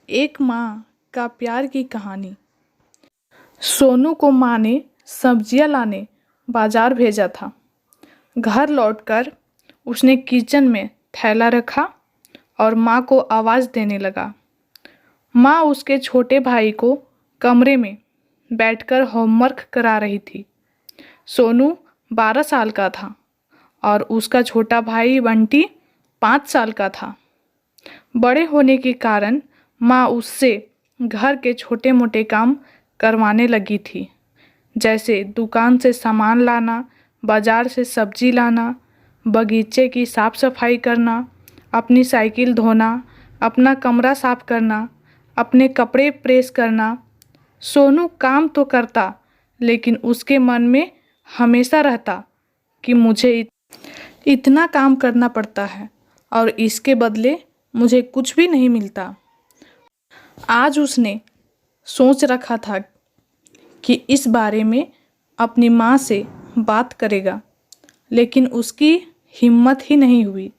एक माँ का प्यार की कहानी। सोनू को माँ ने सब्जियां लाने बाजार भेजा था। घर लौटकर उसने किचन में थैला रखा और माँ को आवाज़ देने लगा। माँ उसके छोटे भाई को कमरे में बैठकर होमवर्क करा रही थी। सोनू 12 साल का था और उसका छोटा भाई बंटी 5 साल का था। बड़े होने के कारण माँ उससे घर के छोटे मोटे काम करवाने लगी थी, जैसे दुकान से सामान लाना, बाजार से सब्जी लाना, बगीचे की साफ सफाई करना, अपनी साइकिल धोना, अपना कमरा साफ करना, अपने कपड़े प्रेस करना। सोनू काम तो करता, लेकिन उसके मन में हमेशा रहता कि मुझे इतना काम करना पड़ता है और इसके बदले मुझे कुछ भी नहीं मिलता। आज उसने सोच रखा था कि इस बारे में अपनी माँ से बात करेगा, लेकिन उसकी हिम्मत ही नहीं हुई।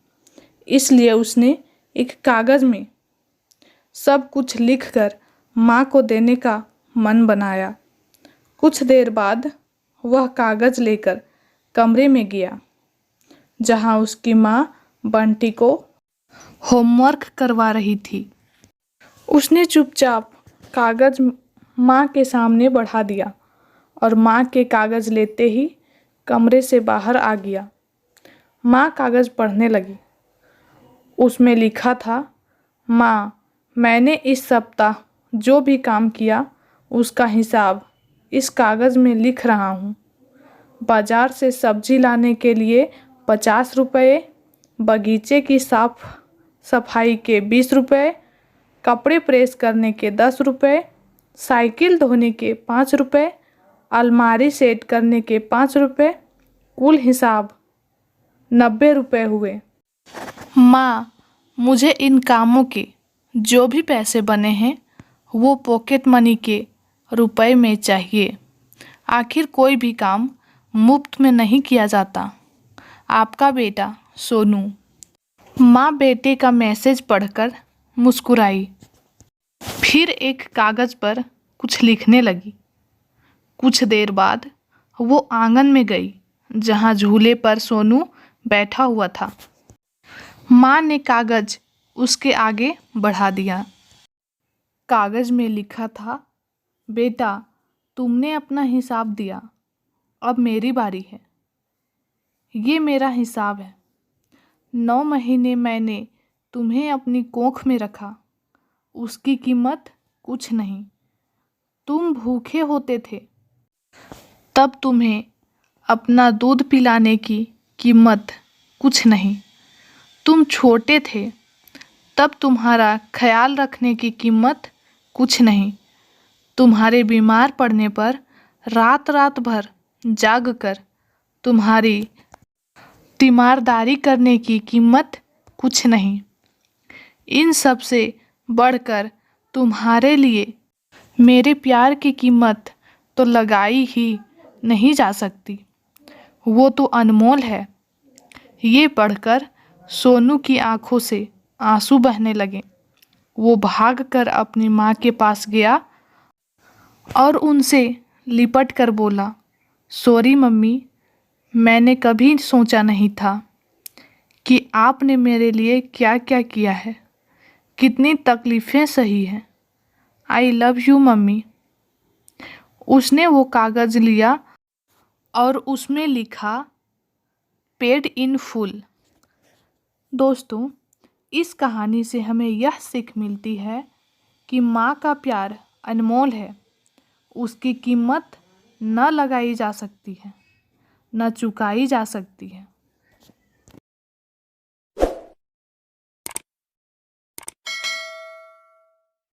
इसलिए उसने एक कागज़ में सब कुछ लिखकर माँ को देने का मन बनाया। कुछ देर बाद वह कागज़ लेकर कमरे में गया जहाँ उसकी माँ बंटी को होमवर्क करवा रही थी। उसने चुपचाप कागज़ माँ के सामने बढ़ा दिया और माँ के कागज़ लेते ही कमरे से बाहर आ गया। माँ कागज़ पढ़ने लगी। उसमें लिखा था, माँ, मैंने इस सप्ताह जो भी काम किया उसका हिसाब इस कागज़ में लिख रहा हूँ। बाज़ार से सब्जी लाने के लिए 50 रुपये, बगीचे की साफ सफाई के 20 रुपये, कपड़े प्रेस करने के 10 रुपये, साइकिल धोने के 5 रुपये, अलमारी सेट करने के 5 रुपये, कुल हिसाब 90 रुपये हुए। माँ, मुझे इन कामों के जो भी पैसे बने हैं वो पॉकेट मनी के रुपए में चाहिए। आखिर कोई भी काम मुफ्त में नहीं किया जाता। आपका बेटा सोनू। माँ बेटे का मैसेज पढ़कर मुस्कुराई, फिर एक कागज़ पर कुछ लिखने लगी। कुछ देर बाद वो आंगन में गई जहाँ झूले पर सोनू बैठा हुआ था। माँ ने कागज़ उसके आगे बढ़ा दिया। कागज़ में लिखा था, बेटा, तुमने अपना हिसाब दिया, अब मेरी बारी है। ये मेरा हिसाब है। 9 महीने मैंने तुम्हें अपनी कोख में रखा, उसकी कीमत कुछ नहीं। तुम भूखे होते थे, तब तुम्हें अपना दूध पिलाने की कीमत कुछ नहीं। तुम छोटे थे, तब तुम्हारा ख्याल रखने की कीमत कुछ नहीं। तुम्हारे बीमार पड़ने पर रात रात भर जाग कर तुम्हारी तीमारदारी करने की कीमत कुछ नहीं। इन सब से बढ़कर तुम्हारे लिए मेरे प्यार की कीमत तो लगाई ही नहीं जा सकती। वो तो अनमोल है। ये पढ़कर सोनू की आंखों से आंसू बहने लगे। वो भागकर अपनी माँ के पास गया और उनसे लिपट कर बोला, सॉरी मम्मी, मैंने कभी सोचा नहीं था कि आपने मेरे लिए क्या क्या किया है, कितनी तकलीफ़ें सही हैं। I love you mummy. उसने वो कागज़ लिया और उसमें लिखा, पेड इन फुल। दोस्तों, इस कहानी से हमें यह सीख मिलती है कि माँ का प्यार अनमोल है। उसकी कीमत न लगाई जा सकती है, न चुकाई जा सकती है।